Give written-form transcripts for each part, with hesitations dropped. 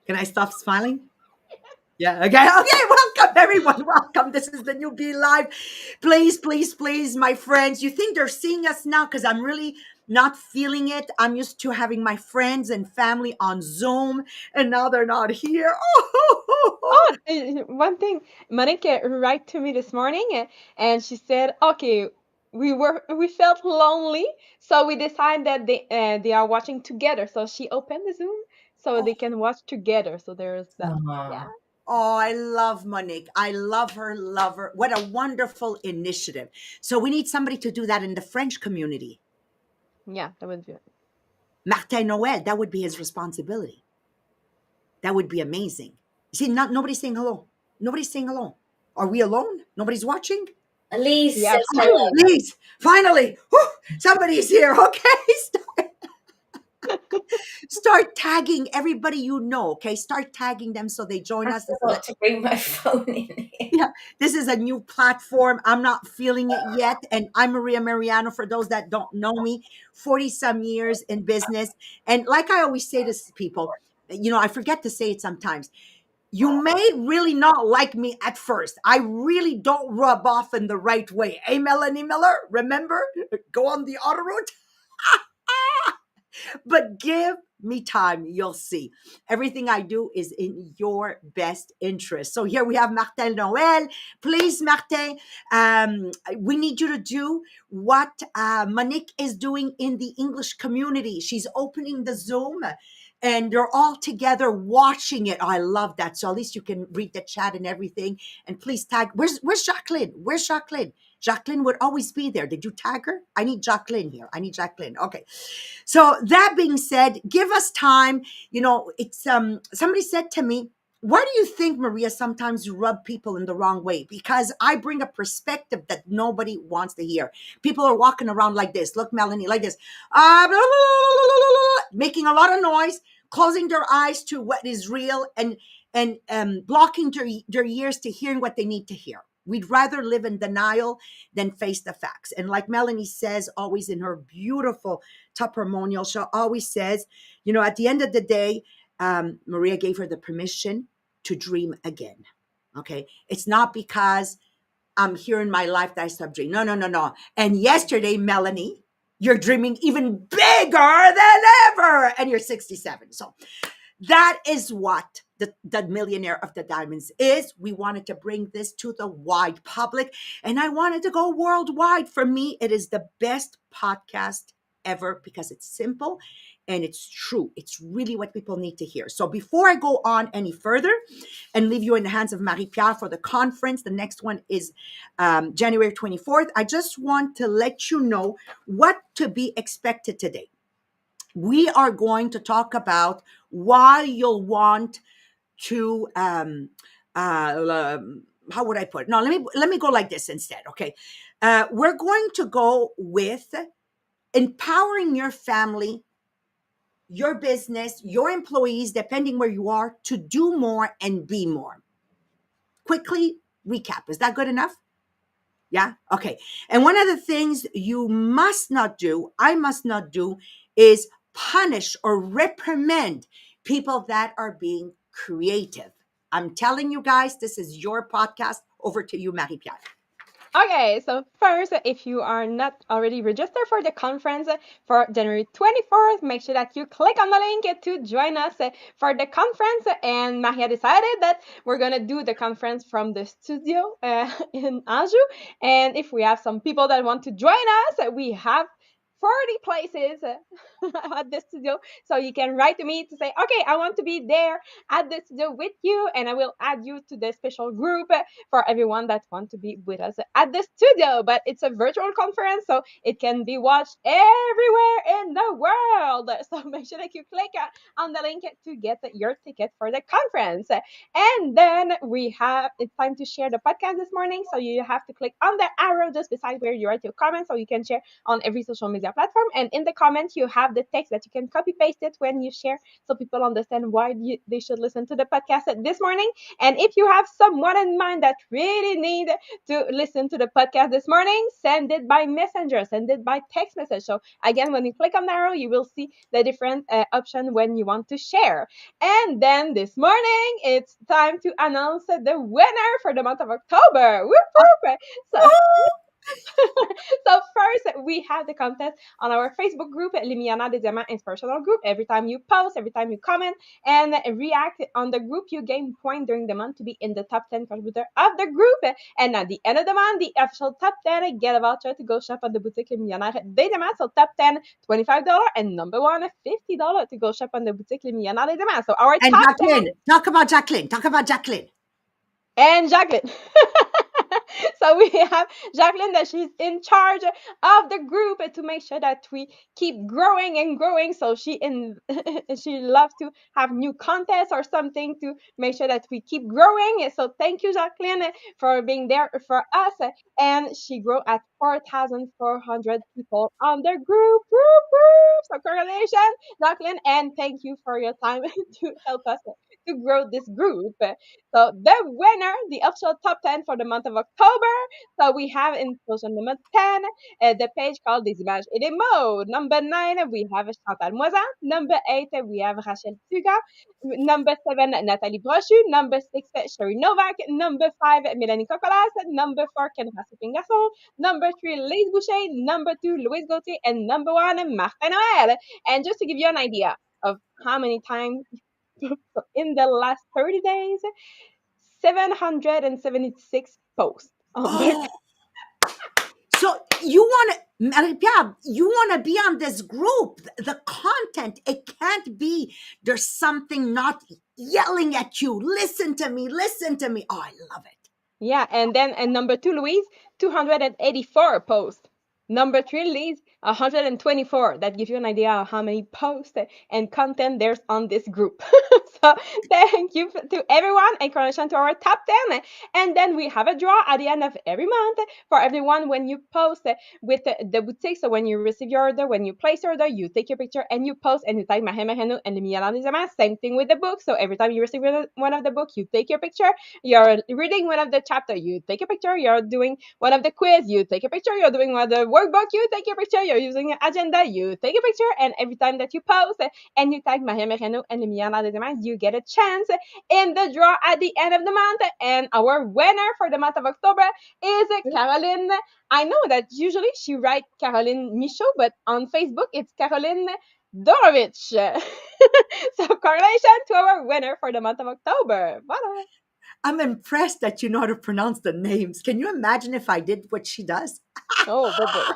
Can I stop smiling? Yeah, okay, okay. Welcome, everyone. Welcome. This is the New Be Live. Please, please, please, my friends. You think they're seeing us now? Because I'm really not feeling it. I'm used to having my friends and family on Zoom, and now they're not here. Oh, Oh, one thing, Monica wrote to me this morning, and she said, "Okay, we felt lonely, so we decided that they are watching together." So she opened the Zoom so oh, they can watch together. So there's that. Yeah, Aw. oh, I love Monique. I love her, love her. What a wonderful initiative. So we need somebody to do that in the French community. yeah, that would be it. Martin Noel, that would be his responsibility. That would be amazing. See, nobody's saying hello. Nobody's saying hello. Are we alone? Nobody's watching? Elise Yeah, says hello. Please, finally, whew, somebody's here. Okay, start tagging everybody you know. Okay, start tagging them so they join I us. forgot to bring my phone in here. Yeah, this is a new platform. I'm not feeling it yet. And I'm Maria Mariano, for those that don't know me, 40 some years in business. And like I always say to people, I forget to say it sometimes. You may really not like me at first. I really don't rub off in the right way. Hey, Melanie Miller, remember? Go on the autoroute. But give me time. You'll see. Everything I do is in your best interest. So here we have Martin Noel. Please, Martin, we need you to do what Monique is doing in the English community. She's opening the Zoom and they're all together watching it. Oh, I love that. So at least you can read the chat and everything. And please tag. Where's Jacqueline? Where's Jacqueline? Jacqueline would always be there. Did you tag her? I need Jacqueline here. I need Jacqueline. Okay. So that being said, give us time. It's somebody said to me, why do you think, Maria, sometimes you rub people in the wrong way? Because I bring a perspective that nobody wants to hear. People are walking around like this. Look, Melanie, like this, making a lot of noise, closing their eyes to what is real, and blocking their ears to hearing what they need to hear. We'd rather live in denial than face the facts. And like Melanie says, always in her beautiful testimonial, she always says, at the end of the day, Maria gave her the permission to dream again. Okay. It's not because I'm here in my life that I stopped dreaming. No, no, no, no. And yesterday, Melanie, you're dreaming even bigger than ever. And you're 67. So that is what the Millionaire of the Diamonds is. We wanted to bring this to the wide public, and I wanted to go worldwide. For me, it is the best podcast ever because it's simple and it's true. It's really what people need to hear. So before I go on any further and leave you in the hands of Marie-Pierre for the conference, the next one is January 24th. I just want to let you know what to be expected today. We are going to talk about why you'll want to how would I put it? No, let me go like this instead. Okay. We're going to go with empowering your family, your business, your employees, depending where you are, to do more and be more. Quickly recap. Is that good enough? Yeah. Okay. And one of the things you must not do, I must not do, is punish or reprimand people that are being creative. I'm telling you guys, this is your podcast. Over to you, Marie Pierre. Okay, so first, if you are not already registered for the conference for January 24th, make sure that you click on the link to join us for the conference. And Maria decided that we're going to do the conference from the studio in Anjou. And if we have some people that want to join us, we have 40 places at the studio. So you can write to me to say, okay, I want to be there at the studio with you, and I will add you to the special group for everyone that want to be with us at the studio. But it's a virtual conference, so it can be watched everywhere in the world. So make sure that you click on the link to get your ticket for the conference. And then it's time to share the podcast this morning. So you have to click on the arrow just beside where you write your comments so you can share on every social media platform. And in the comments, you have the text that you can copy paste it when you share, so people understand why they should listen to the podcast this morning. And if you have someone in mind that really need to listen to the podcast this morning, send it by messenger, send it by text message. So again, when you click on the arrow, you will see the different option when you want to share. And then this morning, it's time to announce the winner for the month of October. Whoop, whoop. So, so first, we have the contest on our Facebook group, Limiana des Diamants Inspirational Group. Every time you post, every time you comment and react on the group, you gain points during the month to be in the top 10 contributor of the group. And at the end of the month, the official top 10 get a voucher to go shop at the boutique Millionnaires des Diamants. So top 10, $25, and number one, $50 to go shop on the boutique Millionnaires des Diamants. So our And top 10 Jacqueline, talk about Jacqueline. Talk about Jacqueline. and Jacqueline. So we have Jacqueline, that she's in charge of the group to make sure that we keep growing and growing. So she loves to have new contests or something to make sure that we keep growing. So thank you, Jacqueline, for being there for us. And she grew at 4,400 people on the group. So congratulations, Jacqueline, and thank you for your time to help us to grow this group. So the winner, the official top 10 for the month of October. So we have in position number 10, the page called Des Images et des Mots. Number 9, we have Chantal Moisin. Number 8, we have Rachel Tuga. Number 7, Nathalie Brochu. Number 6, Sherry Novak. Number 5, Mélanie Cocolas. Number 4, Ken Garçon. Number 3, Lise Boucher. Number 2, Louise Gauthier. And number 1, Martin Noël. And just to give you an idea of how many times in the last 30 days, 776 posts on the. So you want to, Marie-Pierre, you want to be on this group. The content, it can't be there's something not yelling at you. Listen to me, listen to me. Oh, I love it. Yeah, and number 2, Louise, 284 posts. Number 3, Louise, 124. That gives you an idea of how many posts and content there's on this group. So thank you to everyone, and congratulations to our top 10. And then we have a draw at the end of every month for everyone when you post with the boutique. So when you receive your order, when you place your order, you take your picture and you post and you tag Marie Mariano and Millionnaires des Diamants. Same thing with the book. So every time you receive one of the book, you take your picture. You're reading one of the chapter, you take a picture. You're doing one of the quiz, you take a picture. You're doing one of the workbook, you take your picture. You're using an agenda, you take a picture. And every time that you post and you tag Marie Mariano and Millionnaires des Diamants, you get a chance in the draw at the end of the month. And our winner for the month of October is Caroline. I know that usually she writes Caroline Michaud, but on Facebook it's Caroline Dorovich. So congratulations to our winner for the month of October. Bye. I'm impressed that you know how to pronounce the names. Can you imagine if I did what she does? Oh, boy.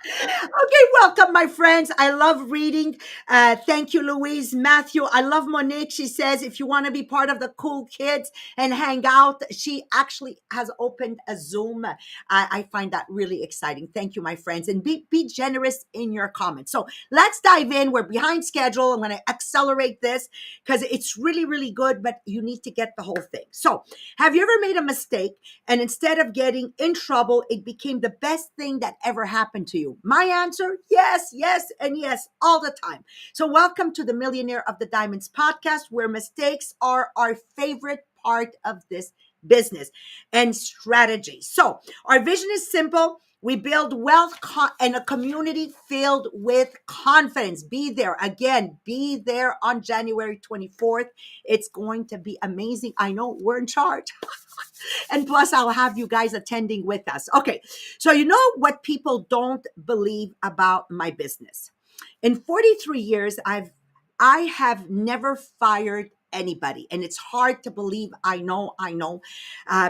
Okay, welcome, my friends. I love reading. Thank you, Louise. Matthew, I love Monique. She says if you want to be part of the cool kids and hang out, she actually has opened a Zoom. I find that really exciting. Thank you, my friends. And be generous in your comments. So let's dive in. We're behind schedule. I'm going to accelerate this because it's really, really good, but you need to get the whole thing. So have you ever made a mistake and instead of getting in trouble, it became the best thing that ever happened to you? My answer, yes, yes, and yes, all the time. So welcome to the Millionaire of the Diamonds podcast, where mistakes are our favorite part of this business and strategy. So our vision is simple. We build wealth and a community filled with confidence. Be there. Again, be there on January 24th. It's going to be amazing. I know we're in charge. And plus, I'll have you guys attending with us. Okay, so you know what people don't believe about my business? In 43 years, I have never fired anybody, and it's hard to believe. I know,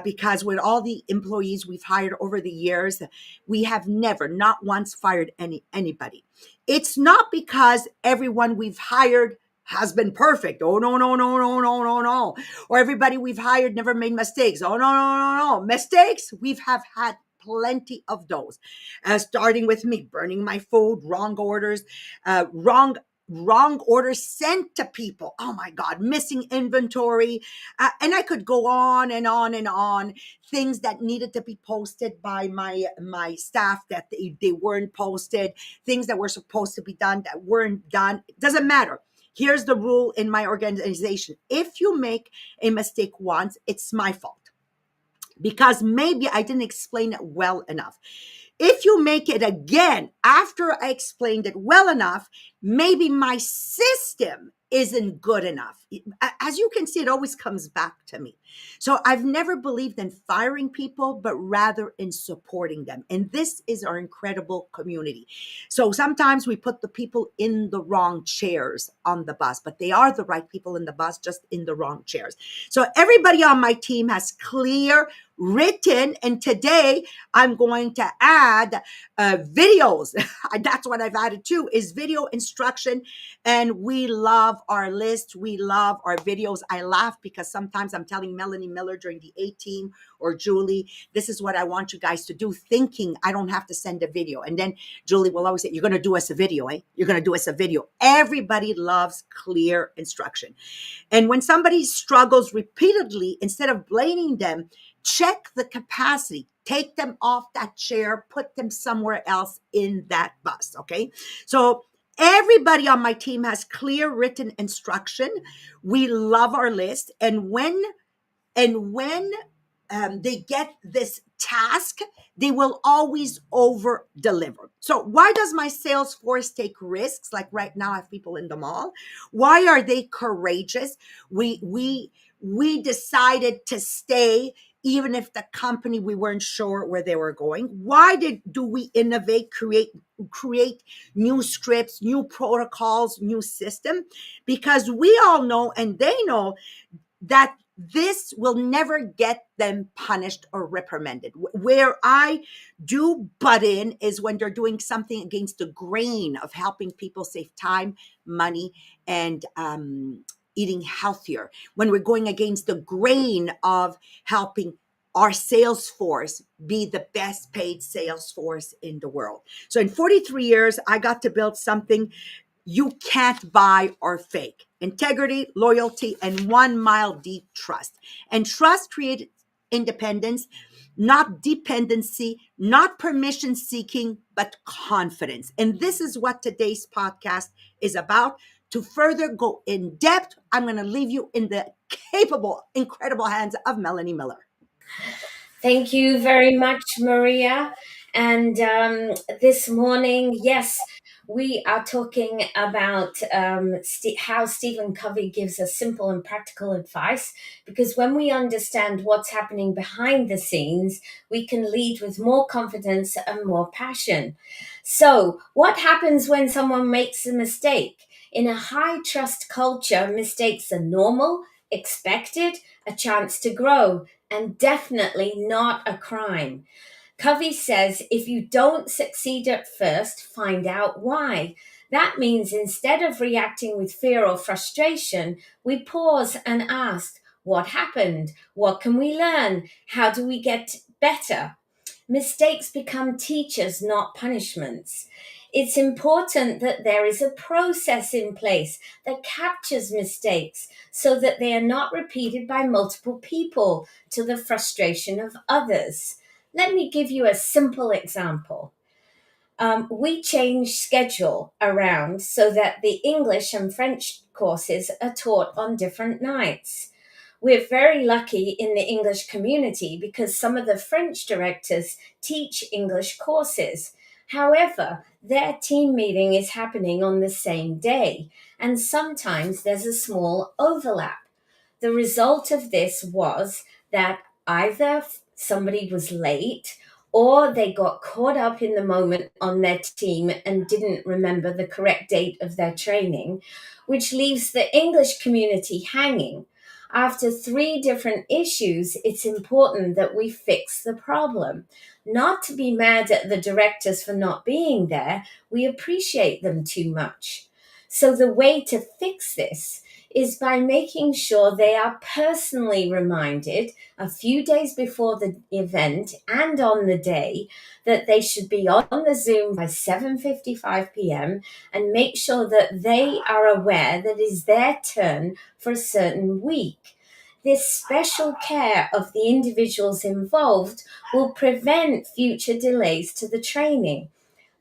because with all the employees we've hired over the years, we have never, not once, fired anybody. It's not because everyone we've hired has been perfect. Oh, no, no, no, no, no, no, no. Or everybody we've hired never made mistakes. Oh, no, no, no, no. Mistakes, we've have had plenty of those. Starting with me, burning my food, wrong orders, wrong wrong orders sent to people. Oh my God, missing inventory. And I could go on and on and on. Things that needed to be posted by my staff that they weren't posted, things that were supposed to be done that weren't done. It doesn't matter. Here's the rule in my organization. If you make a mistake once, it's my fault because maybe I didn't explain it well enough. If you make it again after I explained it well enough, maybe my system isn't good enough. As you can see, it always comes back to me. So I've never believed in firing people, but rather in supporting them. And this is our incredible community. So sometimes we put the people in the wrong chairs on the bus, but they are the right people in the bus, just in the wrong chairs. So everybody on my team has clear written, and today I'm going to add videos. That's what I've added too, is video instruction. And we love our list. We love our videos. I laugh because sometimes I'm telling Melanie Miller during the A team or Julie, this is what I want you guys to do, thinking I don't have to send a video. And then Julie will always say, you're going to do us a video, eh? You're going to do us a video. Everybody loves clear instruction. And when somebody struggles repeatedly, instead of blaming them, check the capacity, take them off that chair, put them somewhere else in that bus. Okay. So everybody on my team has clear written instruction. We love our list. And when they get this task, they will always over deliver. So why does my sales force take risks? Like right now, I have people in the mall. Why are they courageous? We decided to stay even if the company, we weren't sure where they were going. Why do we innovate, create new scripts, new protocols, new system? Because we all know, and they know, that this will never get them punished or reprimanded. Where I do butt in is when they're doing something against the grain of helping people save time, money, and eating healthier. When we're going against the grain of helping our sales force be the best paid sales force in the world. So in 43 years, I got to build something you can't buy or fake. Integrity, loyalty, and 1 mile deep trust. And trust creates independence, not dependency, not permission seeking, but confidence. And this is what today's podcast is about. To further go in depth, I'm going to leave you in the capable, incredible hands of Melanie Miller. Thank you very much, Maria. And this morning, yes, we are talking about how Stephen Covey gives us simple and practical advice. Because when we understand what's happening behind the scenes, we can lead with more confidence and more passion. So, what happens when someone makes a mistake? In a high trust culture, mistakes are normal, expected, a chance to grow, and definitely not a crime. Covey says if you don't succeed at first, find out why. That means instead of reacting with fear or frustration, we pause and ask, what happened? What can we learn? How do we get better? Mistakes become teachers, not punishments. It's important that there is a process in place that captures mistakes so that they are not repeated by multiple people to the frustration of others. Let me give you a simple example. We change schedule around so that the English and French courses are taught on different nights. We're very lucky in the English community because some of the French directors teach English courses. However, their team meeting is happening on the same day, and sometimes there's a small overlap. The result of this was that either somebody was late or they got caught up in the moment on their team and didn't remember the correct date of their training, which leaves the English community hanging. After 3 different issues, it's important that we fix the problem. Not to be mad at the directors for not being there, we appreciate them too much. So the way to fix this is by making sure they are personally reminded a few days before the event and on the day that they should be on the Zoom by 7:55 p.m. and make sure that they are aware that it is their turn for a certain week. This special care of the individuals involved will prevent future delays to the training.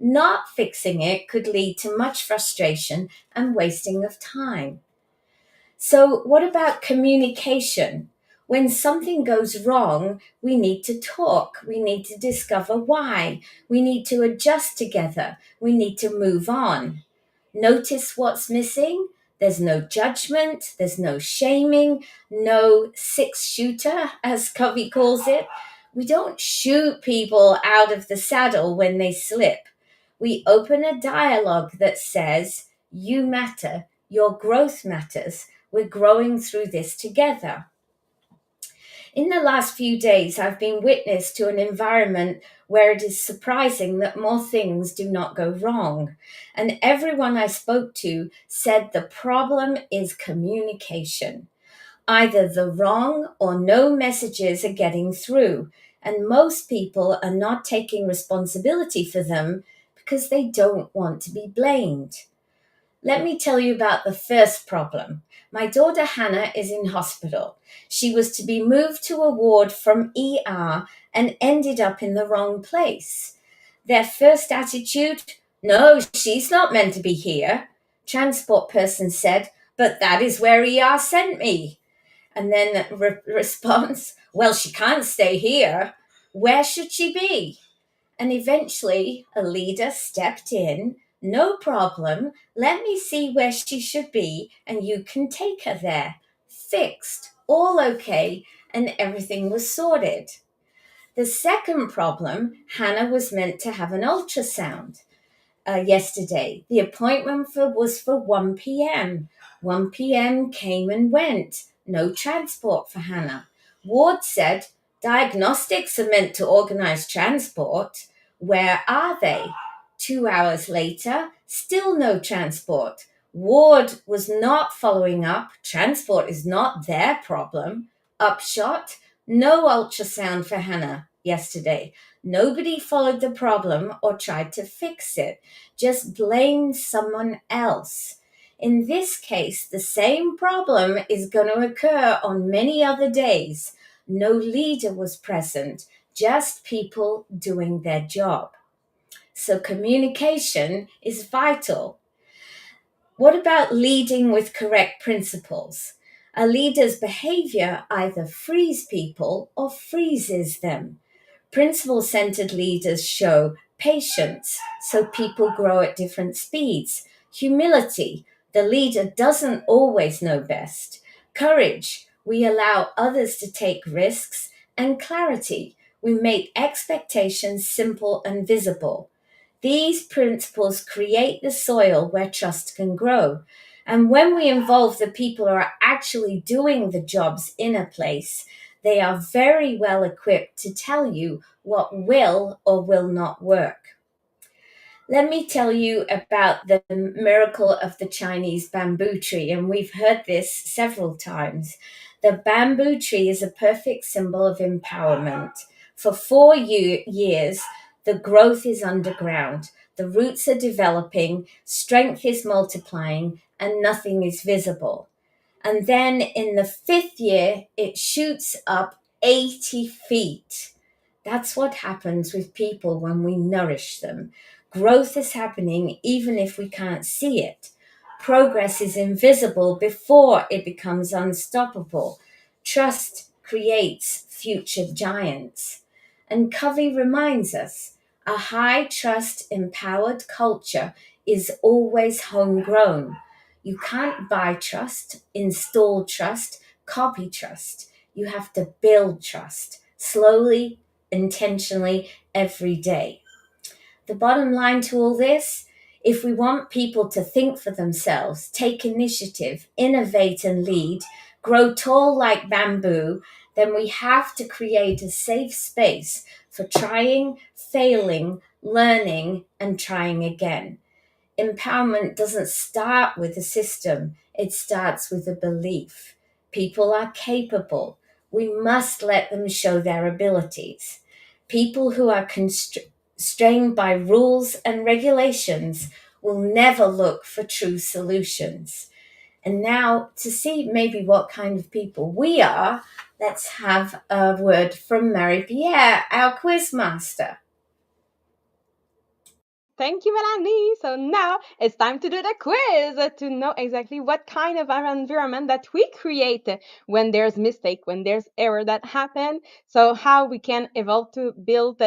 Not fixing it could lead to much frustration and wasting of time. So, what about communication? When something goes wrong, we need to talk. We need to discover why. We need to adjust together. We need to move on. Notice what's missing. There's no judgment. There's no shaming. No six shooter, as Covey calls it. We don't shoot people out of the saddle when they slip. We open a dialogue that says, "You matter. Your growth matters. We're growing through this together." In the last few days, I've been witness to an environment where it is surprising that more things do not go wrong. And everyone I spoke to said the problem is communication. Either the wrong or no messages are getting through, and most people are not taking responsibility for them because they don't want to be blamed. Let me tell you about the first problem. My daughter Hannah is in hospital. She was to be moved to a ward from ER and ended up in the wrong place. Their first attitude, "No, she's not meant to be here." Transport person said, "But that is where ER sent me." And then response, "Well, she can't stay here. Where should she be?" And eventually a leader stepped in. "No problem. Let me see where she should be and you can take her there." Fixed. All okay. And everything was sorted. The second problem, Hannah was meant to have an ultrasound yesterday. The appointment was for 1 p.m. 1 p.m. came and went. No transport for Hannah. Ward said, "Diagnostics are meant to organize transport. Where are they?" 2 hours later, still no transport. Ward was not following up. Transport is not their problem. Upshot, no ultrasound for Hannah yesterday. Nobody followed the problem or tried to fix it, just blamed someone else. In this case, the same problem is going to occur on many other days. No leader was present, just people doing their job. So communication is vital. What about leading with correct principles? A leader's behavior either frees people or freezes them. Principle-centered leaders show patience, so people grow at different speeds. Humility, the leader doesn't always know best. Courage, we allow others to take risks. And clarity, we make expectations simple and visible. These principles create the soil where trust can grow. And when we involve the people who are actually doing the jobs in a place, they are very well equipped to tell you what will or will not work. Let me tell you about the miracle of the Chinese bamboo tree, and we've heard this several times. The bamboo tree is a perfect symbol of empowerment. For 4 years, the growth is underground. The roots are developing, strength is multiplying, and nothing is visible. And then in the 5th year, it shoots up 80 feet. That's what happens with people when we nourish them. Growth is happening even if we can't see it. Progress is invisible before it becomes unstoppable. Trust creates future giants. And Covey reminds us, a high trust empowered culture is always homegrown. You can't buy trust, install trust, copy trust. You have to build trust slowly, intentionally, every day. The bottom line to all this, if we want people to think for themselves, take initiative, innovate and lead, grow tall like bamboo, then we have to create a safe space for trying, failing, learning, and trying again. empowerment doesn't start with a system, it starts with a belief. People are capable. We must let them show their abilities. People who are constrained by rules and regulations will never look for true solutions. And now, to see maybe what kind of people we are, let's have a word from Marie Pierre, our quiz master. Thank you, Melanie. So now it's time to do the quiz to know exactly what kind of our environment that we create when there's mistake, when there's error that happen. So how we can evolve to build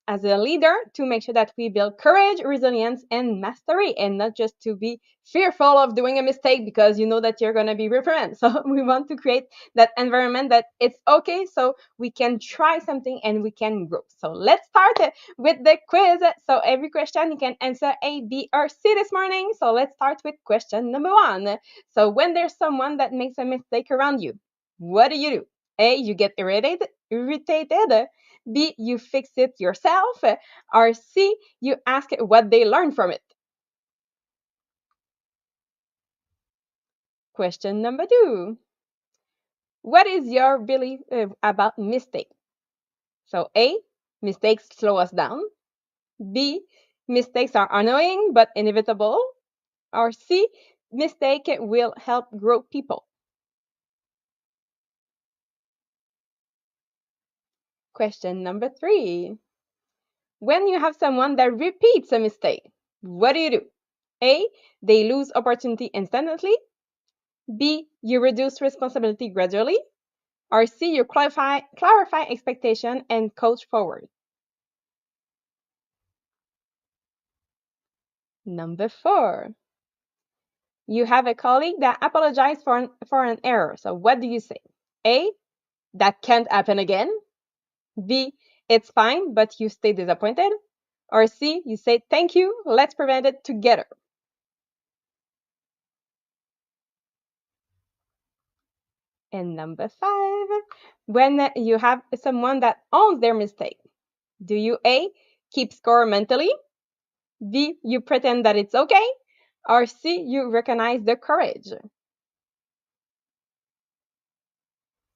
as a leader to make sure that we build courage, resilience, and mastery, and not just to be fearful of doing a mistake because you know that you're going to be reprimanded. So we want to create that environment that it's okay, so we can try something and we can grow. So let's start with the quiz. So every question you can answer A, B, or C this morning. So let's start with question number 1. So when there's someone that makes a mistake around you, what do? A, you get irritated. B, you fix it yourself. Or C, you ask what they learned from it. Question number 2. What is your belief about mistakes? So A, mistakes slow us down. B, mistakes are annoying but inevitable. Or C, mistake will help grow people. Question number 3. When you have someone that repeats a mistake, what do? A, they lose opportunity instantly. B, you reduce responsibility gradually. Or C, you clarify expectation and coach forward. Number 4. You have a colleague that apologized for an error. So what do you say? A, that can't happen again. B, it's fine, but you stay disappointed. Or C, you say thank you, let's prevent it together. And number 5, when you have someone that owns their mistake, do you A, keep score mentally? B, you pretend that it's okay? Or C, you recognize the courage?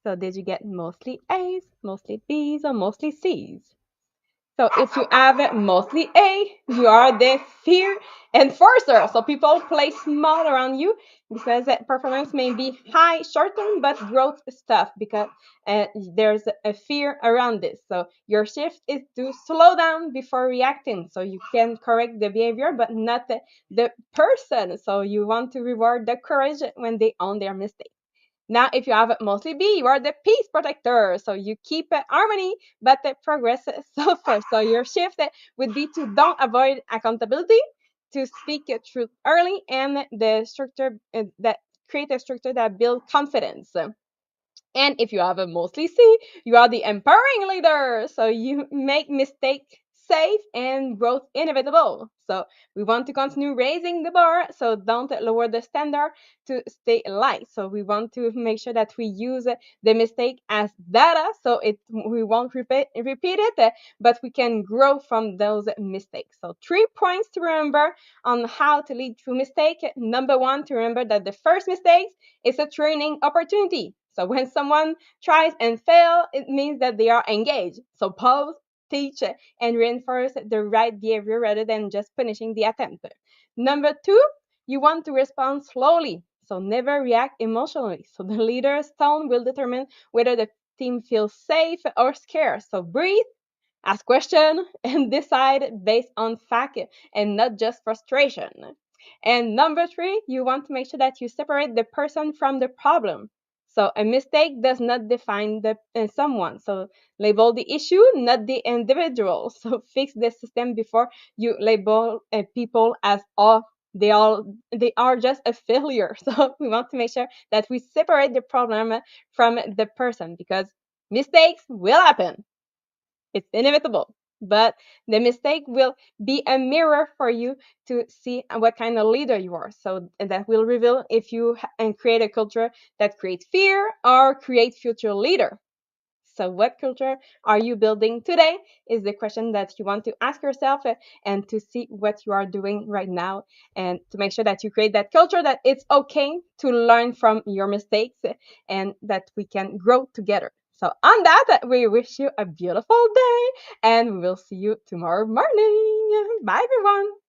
So did you get mostly A's, mostly B's, or mostly C's? So if you have mostly A, you are the fear enforcer. So people play small around you because performance may be high short term, but growth is tough because there's a fear around this. So your shift is to slow down before reacting. So you can correct the behavior, but not the person. So you want to reward the courage when they own their mistake. Now, if you have mostly B, you are the peace protector. So you keep harmony, but the progress suffers. So your shift would be to don't avoid accountability, to speak truth early, and the structure that create a structure that builds confidence. And if you have a mostly C, you are the empowering leader. So you make mistake safe and growth inevitable. So we want to continue raising the bar. So don't lower the standard to stay light. So we want to make sure that we use the mistake as data. So we won't repeat it, but we can grow from those mistakes. So 3 points to remember on how to lead through mistake. Number 1, to remember that the first mistake is a training opportunity. So when someone tries and fails, it means that they are engaged. So pause, teach, and reinforce the right behavior rather than just punishing the attempt. Number 2, you want to respond slowly. So never react emotionally. So the leader's tone will determine whether the team feels safe or scared. So breathe, ask questions, and decide based on fact and not just frustration. And number 3, you want to make sure that you separate the person from the problem. So a mistake does not define someone. So label the issue, not the individual. So fix the system before you label people as they are just a failure. So we want to make sure that we separate the problem from the person because mistakes will happen. It's inevitable. But the mistake will be a mirror for you to see what kind of leader you are. So that will reveal if you and create a culture that creates fear or create future leader. So, what culture are you building today is the question that you want to ask yourself, and to see what you are doing right now, and to make sure that you create that culture that it's okay to learn from your mistakes, and that we can grow together. So, on that, we wish you a beautiful day, and we will see you tomorrow morning. Bye, everyone.